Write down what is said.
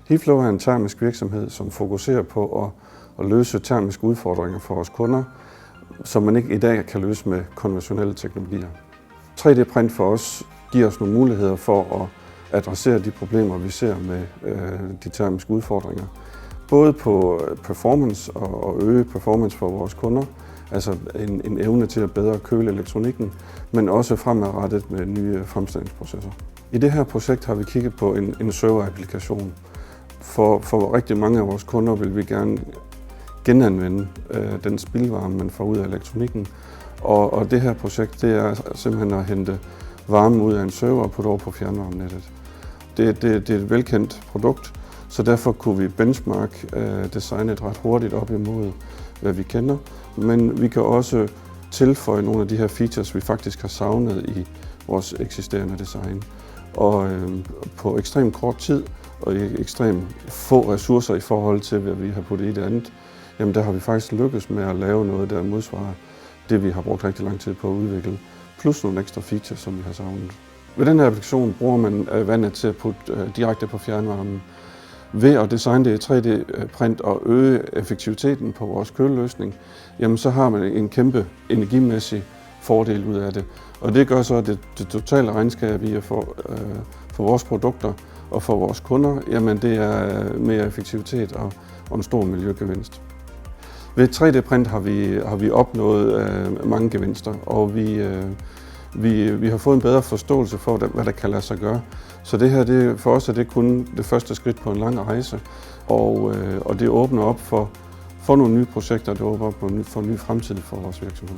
Heatflow er en termisk virksomhed, som fokuserer på at løse termiske udfordringer for vores kunder, som man ikke i dag kan løse med konventionelle teknologier. 3D-print for os giver os nogle muligheder for at adressere de problemer, vi ser med de termiske udfordringer. Både på performance og øge performance for vores kunder, altså en evne til at bedre køle elektronikken, men også fremadrettet med nye fremstillingsprocesser. I det her projekt har vi kigget på en server-applikation. For rigtig mange af vores kunder vil vi gerne genanvende den spildvarme, man får ud af elektronikken. Og det her projekt, det er simpelthen at hente varme ud af en server og putte over på fjernvarmenettet. Det er et velkendt produkt, så derfor kunne vi benchmark designet ret hurtigt op imod, hvad vi kender. Men vi kan også tilføje nogle af de her features, vi faktisk har savnet i vores eksisterende design. Og på ekstremt kort tid og ekstremt få ressourcer i forhold til, hvad vi har puttet i det andet, jamen der har vi faktisk lykkes med at lave noget, der modsvarer det, vi har brugt rigtig lang tid på at udvikle, plus nogle ekstra features, som vi har savnet. Ved den her applikation bruger man vandet til at putte direkte på fjernvarmen. Ved at designe det i 3D-print og øge effektiviteten på vores køleløsning, jamen så har man en kæmpe energimæssig fordel ud af det. Og det gør så, at det totale regnskab i at for vores produkter og for vores kunder, jamen det er mere effektivitet og en stor miljøgevinst. Ved 3D-print har vi opnået mange gevinster, og vi har fået en bedre forståelse for, hvad der kan lade sig gøre. Så det her, for os er det kun det første skridt på en lang rejse, og det åbner op for nogle nye projekter, det åbner op for en ny fremtid for vores virksomhed.